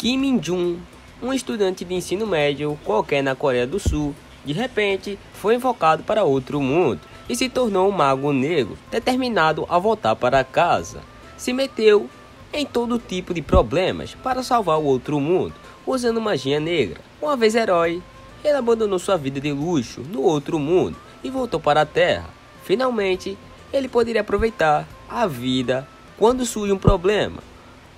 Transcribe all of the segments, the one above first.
Kim Min-jun, um estudante de ensino médio qualquer na Coreia do Sul, de repente foi invocado para outro mundo e se tornou um mago negro, determinado a voltar para casa. Se meteu em todo tipo de problemas para salvar o outro mundo, usando magia negra. Uma vez herói, ele abandonou sua vida de luxo no outro mundo e voltou para a Terra. Finalmente, ele poderia aproveitar a vida quando surge um problema.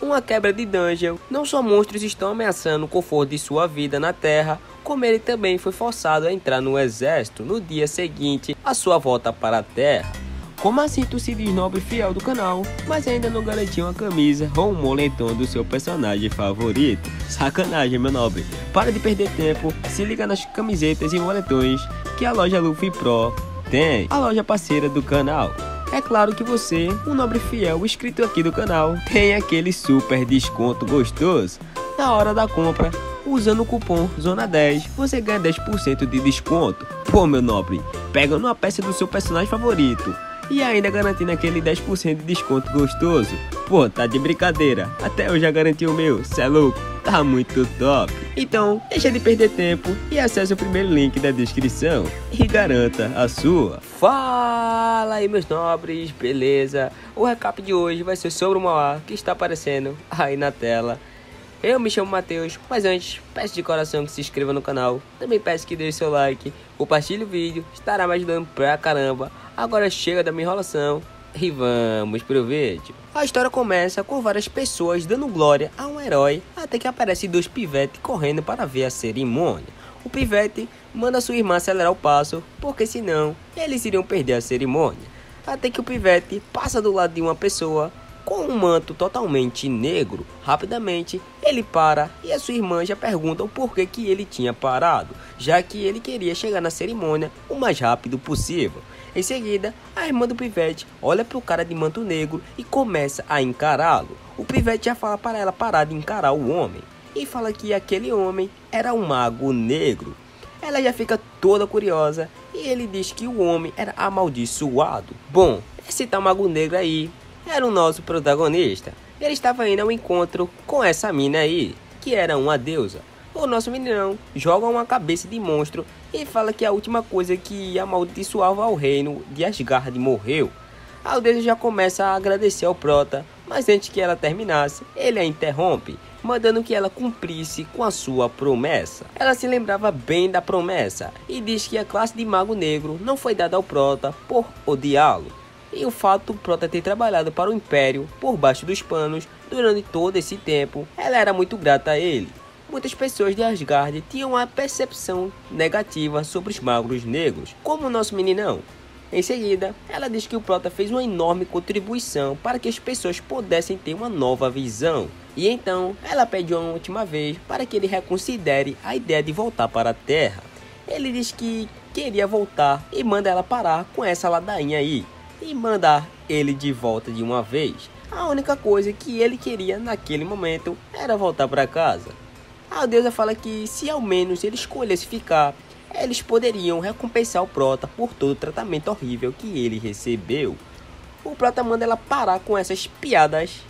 Uma quebra de dungeon. Não só monstros estão ameaçando o conforto de sua vida na Terra, como ele também foi forçado a entrar no exército no dia seguinte à sua volta para a Terra. Como assim tu se diz nobre fiel do canal, mas ainda não garantiu uma camisa ou um moletom do seu personagem favorito? Sacanagem, meu nobre. Para de perder tempo, se liga nas camisetas e moletões que a loja Luffy Pro tem, a loja parceira do canal. É claro que você, um nobre fiel inscrito aqui do canal, tem aquele super desconto gostoso. Na hora da compra, usando o cupom ZONA10, você ganha 10% de desconto. Pô, meu nobre, pega numa peça do seu personagem favorito e ainda garantindo aquele 10% de desconto gostoso. Pô, tá de brincadeira, até eu já garanti o meu, cê é louco, tá muito top. Então, deixa de perder tempo e acesse o primeiro link da descrição e garanta a sua. Fala aí, meus nobres, beleza? O recap de hoje vai ser sobre o Mauá que está aparecendo aí na tela. Eu me chamo Matheus, mas antes, peço de coração que se inscreva no canal. Também peço que deixe seu like, compartilhe o vídeo, estará me ajudando pra caramba. Agora chega da minha enrolação e vamos pro vídeo. A história começa com várias pessoas dando glória a um herói, até que aparecem dois pivetes correndo para ver a cerimônia. O pivete manda sua irmã acelerar o passo, porque senão eles iriam perder a cerimônia. Até que o pivete passa do lado de uma pessoa com um manto totalmente negro. Rapidamente ele para e a sua irmã já pergunta o porquê que ele tinha parado, já que ele queria chegar na cerimônia o mais rápido possível. Em seguida, a irmã do pivete olha para o cara de manto negro e começa a encará-lo. O pivete já fala para ela parar de encarar o homem e fala que aquele homem era um mago negro. Ela já fica toda curiosa e ele diz que o homem era amaldiçoado. Bom, esse tal mago negro aí era o nosso protagonista. Ele estava indo ao encontro com essa mina aí, que era uma deusa. O nosso meninão joga uma cabeça de monstro e fala que a última coisa que amaldiçoava o reino de Asgard morreu. A deusa já começa a agradecer ao prota, mas antes que ela terminasse, ele a interrompe, mandando que ela cumprisse com a sua promessa. Ela se lembrava bem da promessa e diz que a classe de mago negro não foi dada ao prota por odiá-lo. E o fato do prota ter trabalhado para o Império por baixo dos panos durante todo esse tempo, ela era muito grata a ele. Muitas pessoas de Asgard tinham uma percepção negativa sobre os magos negros, como o nosso meninão. Em seguida, ela diz que o prota fez uma enorme contribuição para que as pessoas pudessem ter uma nova visão. E então, ela pede uma última vez para que ele reconsidere a ideia de voltar para a Terra. Ele diz que queria voltar e manda ela parar com essa ladainha aí e mandar ele de volta de uma vez. A única coisa que ele queria naquele momento era voltar para casa. A deusa fala que se ao menos ele escolhesse ficar, eles poderiam recompensar o prota por todo o tratamento horrível que ele recebeu. O prota manda ela parar com essas piadas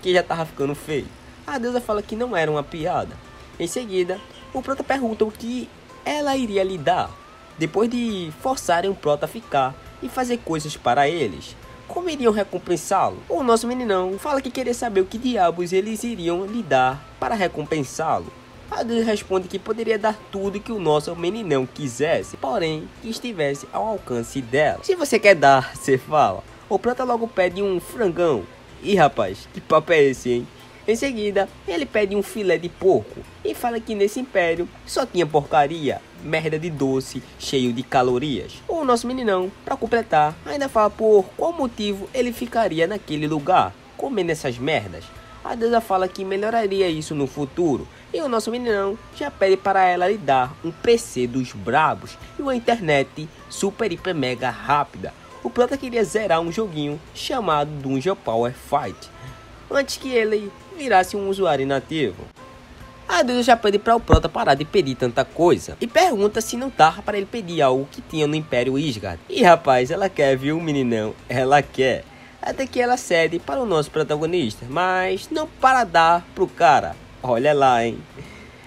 que já tava ficando feio. A deusa fala que não era uma piada. Em seguida, o prota pergunta o que ela iria lhe dar depois de forçarem o prota a ficar e fazer coisas para eles. Como iriam recompensá-lo? O nosso meninão fala que queria saber o que diabos eles iriam lhe dar para recompensá-lo. A deusa responde que poderia dar tudo que o nosso meninão quisesse, porém que estivesse ao alcance dela. Se você quer dar, você fala. O prota logo pede um frangão. Ih, rapaz, que papo é esse, hein? Em seguida, ele pede um filé de porco e fala que nesse império só tinha porcaria, merda de doce, cheio de calorias. O nosso meninão, para completar, ainda fala por qual motivo ele ficaria naquele lugar, comendo essas merdas. A deusa fala que melhoraria isso no futuro e o nosso meninão já pede para ela lhe dar um PC dos brabos e uma internet super hiper mega rápida. O prota queria zerar um joguinho chamado Dungeon Power Fight antes que ele virasse um usuário nativo. A deusa já pede para o prota parar de pedir tanta coisa e pergunta se não dá para ele pedir algo que tinha no Império Asgard. E rapaz, ela quer, viu, meninão? Ela quer. Até que ela cede para o nosso protagonista, mas não para dar pro cara. Olha lá, hein?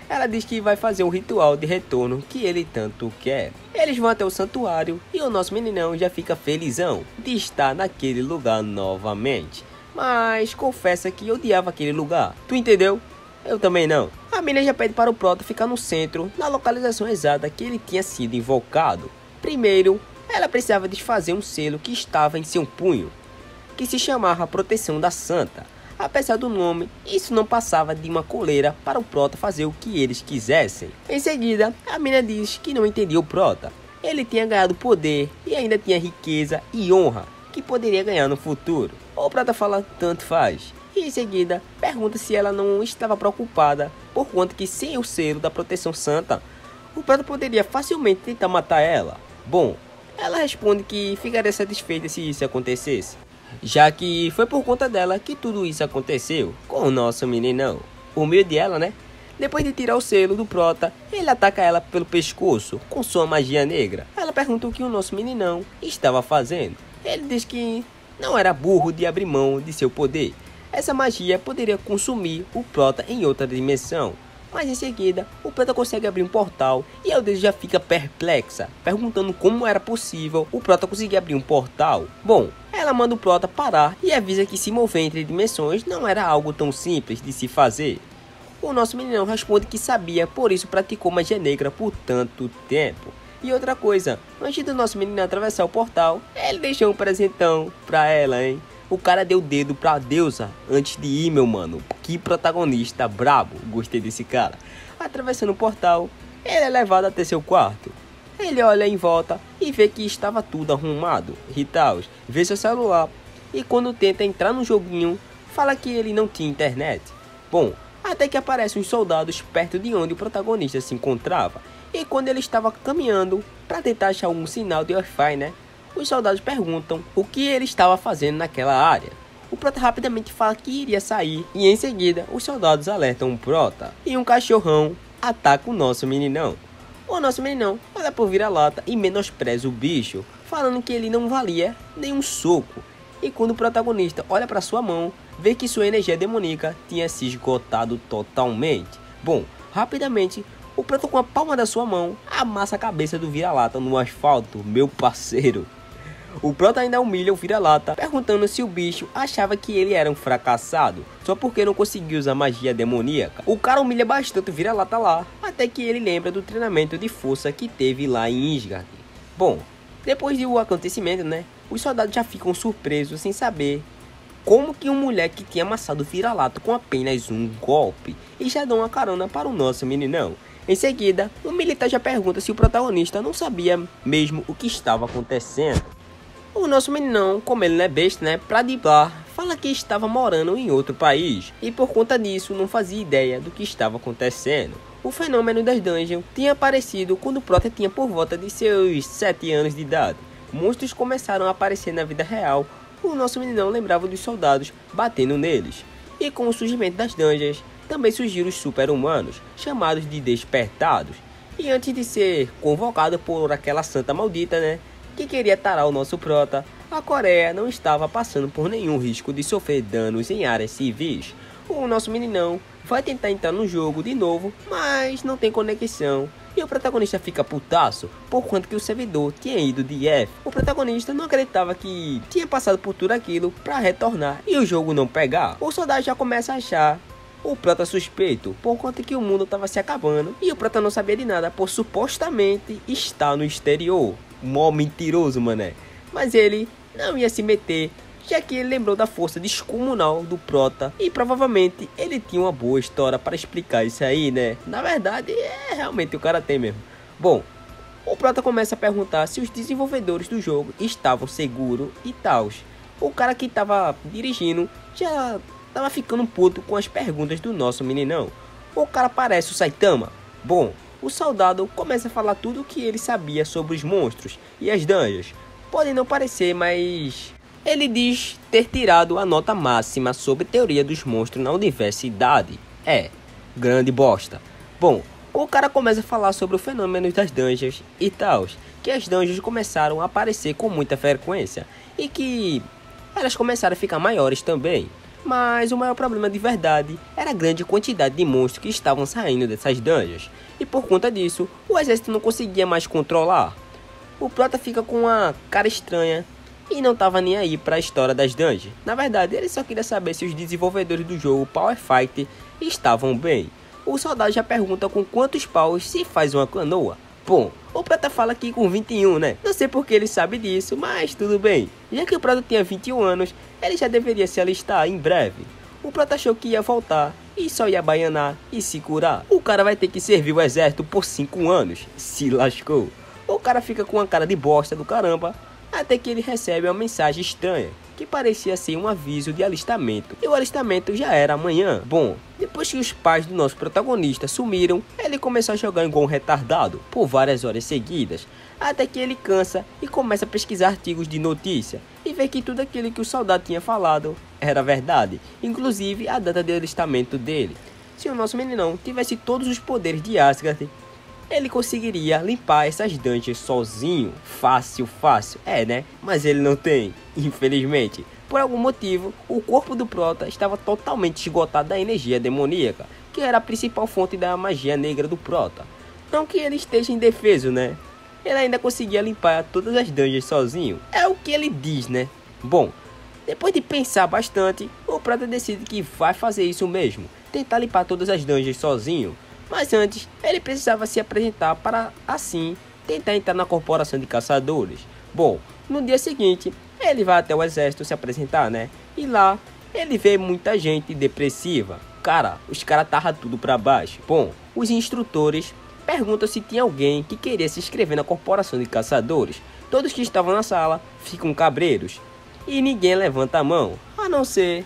Ela diz que vai fazer um ritual de retorno que ele tanto quer. Eles vão até o santuário e o nosso meninão já fica felizão de estar naquele lugar novamente. Mas confessa que odiava aquele lugar. Tu entendeu? Eu também não. A menina já pede para o Prota ficar no centro, na localização exata que ele tinha sido invocado. Primeiro, ela precisava desfazer um selo que estava em seu punho, que se chamava Proteção da Santa. Apesar do nome, isso não passava de uma coleira para o Prota fazer o que eles quisessem. Em seguida, a menina diz que não entendia o Prota. Ele tinha ganhado poder e ainda tinha riqueza e honra que poderia ganhar no futuro. O Prota fala tanto faz. E em seguida, pergunta se ela não estava preocupada por conta que sem o selo da Proteção Santa, o Prota poderia facilmente tentar matar ela. Bom, ela responde que ficaria satisfeita se isso acontecesse, já que foi por conta dela que tudo isso aconteceu com o nosso meninão. Humilde ela, né? Depois de tirar o selo do Prota, ele ataca ela pelo pescoço com sua magia negra. Ela pergunta o que o nosso meninão estava fazendo. Ele diz que não era burro de abrir mão de seu poder. Essa magia poderia consumir o Prota em outra dimensão. Mas em seguida, o Prota consegue abrir um portal e a Aldeia já fica perplexa, perguntando como era possível o Prota conseguir abrir um portal. Bom, ela manda o Prota parar e avisa que se mover entre dimensões não era algo tão simples de se fazer. O nosso meninão responde que sabia, por isso praticou magia negra por tanto tempo. E outra coisa, antes do nosso menino atravessar o portal, ele deixou um presentão pra ela, hein? O cara deu o dedo pra deusa antes de ir, meu mano. Que protagonista brabo, gostei desse cara. Atravessando o portal, ele é levado até seu quarto. Ele olha em volta e vê que estava tudo arrumado e tal. Vê seu celular e quando tenta entrar no joguinho, fala que ele não tinha internet. Bom, até que aparecem uns soldados perto de onde o protagonista se encontrava. E quando ele estava caminhando para tentar achar algum sinal de Wi-Fi, né? Os soldados perguntam o que ele estava fazendo naquela área. O Prota rapidamente fala que iria sair e em seguida os soldados alertam o Prota e um cachorrão ataca o nosso meninão. O nosso meninão olha por vira-lata e menospreza o bicho, falando que ele não valia nem um soco. E quando o protagonista olha para sua mão, vê que sua energia demoníaca tinha se esgotado totalmente. Bom, rapidamente o Prota com a palma da sua mão amassa a cabeça do vira-lata no asfalto, meu parceiro. O Prota ainda humilha o vira-lata, perguntando se o bicho achava que ele era um fracassado, só porque não conseguiu usar magia demoníaca. O cara humilha bastante o vira-lata lá, até que ele lembra do treinamento de força que teve lá em Isgard. Bom, depois do acontecimento, né, os soldados já ficam surpresos sem saber como que um moleque tinha amassado o vira-lata com apenas um golpe, e já dão uma carona para o nosso meninão. Em seguida, o militar já pergunta se o protagonista não sabia mesmo o que estava acontecendo. O nosso meninão, como ele não é besta, né, pra driblar, fala que estava morando em outro país e por conta disso não fazia ideia do que estava acontecendo. O fenômeno das dungeons tinha aparecido quando o Prota tinha por volta de seus 7 anos de idade. Monstros começaram a aparecer na vida real. O nosso meninão lembrava dos soldados batendo neles. E com o surgimento das dungeons, também surgiram os super-humanos, chamados de despertados. E antes de ser convocado por aquela santa maldita, né, que queria tarar o nosso Prota, a Coreia não estava passando por nenhum risco de sofrer danos em áreas civis. O nosso meninão vai tentar entrar no jogo de novo, mas não tem conexão. E o protagonista fica putaço, por conta que o servidor tinha ido de F. O protagonista não acreditava que tinha passado por tudo aquilo para retornar e o jogo não pegar. O soldado já começa a achar o Prota suspeito, por conta que o mundo estava se acabando e o Prota não sabia de nada, por supostamente estar no exterior. Mó mentiroso, mané. Mas ele não ia se meter, já que ele lembrou da força descomunal do Prota e provavelmente ele tinha uma boa história para explicar isso aí, né? Na verdade, realmente o cara tem mesmo. Bom, o Prota começa a perguntar se os desenvolvedores do jogo estavam seguros e tal. O cara que estava dirigindo já estava ficando puto com as perguntas do nosso meninão. O cara parece o Saitama. Bom, o soldado começa a falar tudo o que ele sabia sobre os monstros e as dungeons. Pode não parecer, mas ele diz ter tirado a nota máxima sobre teoria dos monstros na universidade. Grande bosta. Bom, o cara começa a falar sobre o fenômeno das dungeons e tal, que as dungeons começaram a aparecer com muita frequência e que elas começaram a ficar maiores também. Mas o maior problema de verdade era a grande quantidade de monstros que estavam saindo dessas dungeons. E por conta disso, o exército não conseguia mais controlar. O Prota fica com uma cara estranha e não estava nem aí para a história das dungeons. Na verdade, ele só queria saber se os desenvolvedores do jogo Power Fighter estavam bem. O soldado já pergunta com quantos paus se faz uma canoa. Bom, o Prota fala que com 21, né? Não sei porque ele sabe disso, mas tudo bem. Já que o Prota tinha 21 anos, ele já deveria se alistar em breve. O Prota achou que ia voltar e só ia baianar e se curar. O cara vai ter que servir o exército por 5 anos. Se lascou. O cara fica com uma cara de bosta do caramba, até que ele recebe uma mensagem estranha, que parecia ser um aviso de alistamento. E o alistamento já era amanhã. Bom, depois que os pais do nosso protagonista sumiram, ele começou a jogar igual um retardado por várias horas seguidas, até que ele cansa e começa a pesquisar artigos de notícia e vê que tudo aquilo que o soldado tinha falado era verdade, inclusive a data de alistamento dele. Se o nosso meninão tivesse todos os poderes de Asgard, ele conseguiria limpar essas dungeons sozinho, fácil, né? Mas ele não tem, infelizmente. Por algum motivo, o corpo do Prota estava totalmente esgotado da energia demoníaca, que era a principal fonte da magia negra do Prota. Não que ele esteja indefeso, né? Ele ainda conseguia limpar todas as dungeons sozinho, é o que ele diz, né? Bom, depois de pensar bastante, o Prota decide que vai fazer isso mesmo, tentar limpar todas as dungeons sozinho. Mas antes, ele precisava se apresentar para, assim, tentar entrar na corporação de caçadores. Bom, no dia seguinte, ele vai até o exército se apresentar, né? E lá, ele vê muita gente depressiva. Cara, os caras estavam tudo pra baixo. Bom, os instrutores perguntam se tinha alguém que queria se inscrever na corporação de caçadores. Todos que estavam na sala ficam cabreiros. E ninguém levanta a mão, a não ser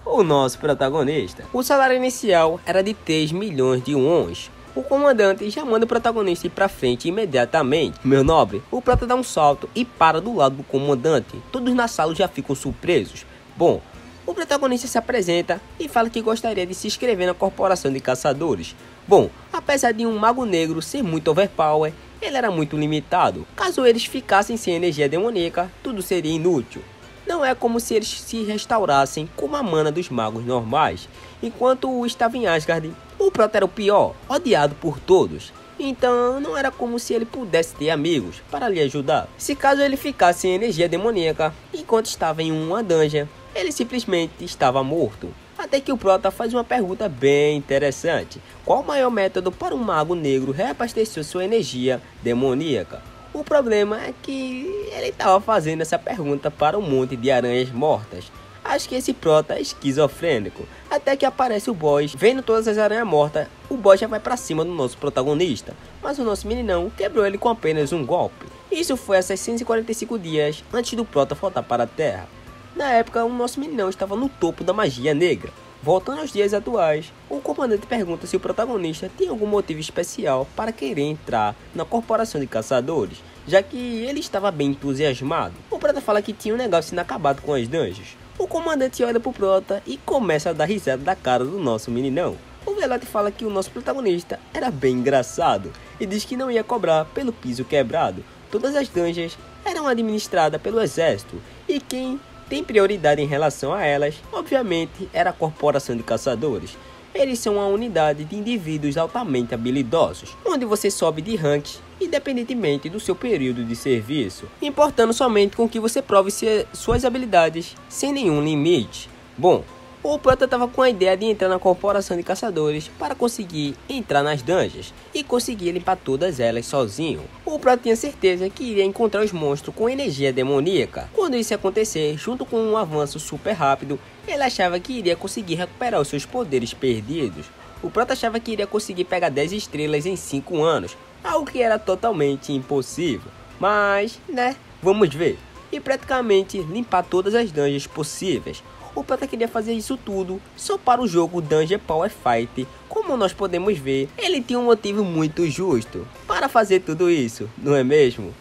o nosso protagonista. O salário inicial era de 3 milhões de wons. O comandante já manda o protagonista ir pra frente imediatamente. Meu nobre, o Prota dá um salto e para do lado do comandante. Todos na sala já ficam surpresos. Bom, o protagonista se apresenta e fala que gostaria de se inscrever na corporação de caçadores. Bom, apesar de um mago negro ser muito overpower, ele era muito limitado. Caso eles ficassem sem energia demoníaca, tudo seria inútil. Não é como se eles se restaurassem como a mana dos magos normais. Enquanto estava em Asgard, o Prota era o pior, odiado por todos. Então não era como se ele pudesse ter amigos para lhe ajudar. Se caso ele ficasse sem energia demoníaca, enquanto estava em uma dungeon, ele simplesmente estava morto. Até que o Prota faz uma pergunta bem interessante. Qual o maior método para um mago negro reabastecer sua energia demoníaca? O problema é que ele estava fazendo essa pergunta para um monte de aranhas mortas. Acho que esse Prota é esquizofrênico. Até que aparece o boss, vendo todas as aranhas mortas, o boss já vai para cima do nosso protagonista. Mas o nosso meninão quebrou ele com apenas um golpe. Isso foi a 645 dias antes do Prota voltar para a Terra. Na época, o nosso meninão estava no topo da magia negra. Voltando aos dias atuais, o comandante pergunta se o protagonista tem algum motivo especial para querer entrar na corporação de caçadores, já que ele estava bem entusiasmado. O Prota fala que tinha um negócio inacabado com as dungeons. O comandante olha pro Prota e começa a dar risada da cara do nosso meninão. O Velote fala que o nosso protagonista era bem engraçado e diz que não ia cobrar pelo piso quebrado. Todas as dungeons eram administradas pelo exército e quem tem prioridade em relação a elas, obviamente, era a corporação de caçadores. Eles são uma unidade de indivíduos altamente habilidosos, onde você sobe de rank independentemente do seu período de serviço, importando somente com que você prove suas habilidades sem nenhum limite. Bom, o Prota estava com a ideia de entrar na corporação de caçadores para conseguir entrar nas dungeons e conseguir limpar todas elas sozinho. O Prota tinha certeza que iria encontrar os monstros com energia demoníaca. Quando isso acontecer, junto com um avanço super rápido, ele achava que iria conseguir recuperar os seus poderes perdidos. O Prota achava que iria conseguir pegar 10 estrelas em 5 anos, algo que era totalmente impossível. Mas, né, vamos ver. E praticamente limpar todas as dungeons possíveis. O Prota queria fazer isso tudo só para o jogo Dungeon Power Fight. Como nós podemos ver, ele tinha um motivo muito justo para fazer tudo isso, não é mesmo?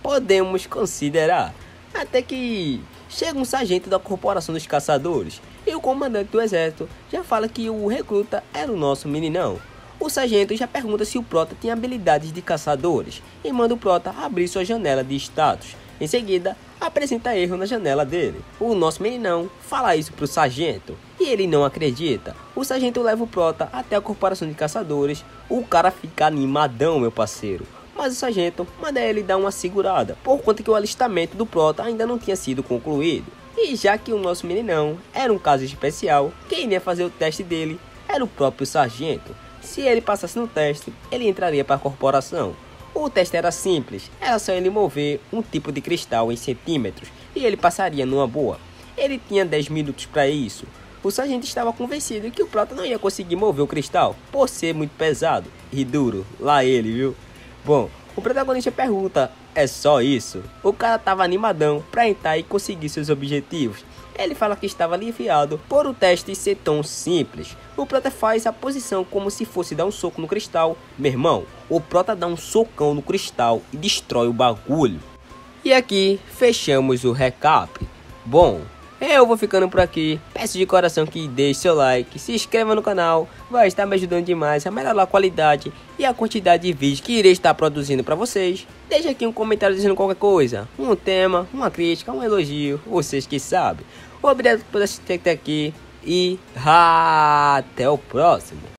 Podemos considerar. Até que chega um sargento da corporação dos caçadores e o comandante do exército já fala que o recruta era o nosso meninão. O sargento já pergunta se o Prota tinha habilidades de caçadores e manda o Prota abrir sua janela de status. Em seguida, apresenta erro na janela dele. O nosso meninão fala isso pro sargento e ele não acredita. O sargento leva o prota até a corporação de caçadores. O cara fica animadão, meu parceiro. Mas o sargento manda ele dar uma segurada, por conta que o alistamento do prota ainda não tinha sido concluído. E já que o nosso meninão era um caso especial, quem ia fazer o teste dele era o próprio sargento. Se ele passasse no teste, ele entraria para a corporação. O teste era simples, era só ele mover um tipo de cristal em centímetros e ele passaria numa boa. Ele tinha 10 minutos para isso. O sargento estava convencido que o prota não ia conseguir mover o cristal, por ser muito pesado e duro. Lá ele, viu? Bom, o protagonista pergunta, é só isso? O cara tava animadão pra entrar e conseguir seus objetivos. Ele fala que estava aliviado por o teste ser tão simples. O prota faz a posição como se fosse dar um soco no cristal. Meu irmão, o prota dá um socão no cristal e destrói o bagulho. E aqui fechamos o recap. Bom, eu vou ficando por aqui. Peço de coração que deixe seu like, se inscreva no canal, vai estar me ajudando demais a melhorar a qualidade e a quantidade de vídeos que irei estar produzindo para vocês. Deixe aqui um comentário dizendo qualquer coisa, um tema, uma crítica, um elogio, vocês que sabem. Obrigado por assistir até aqui e até o próximo.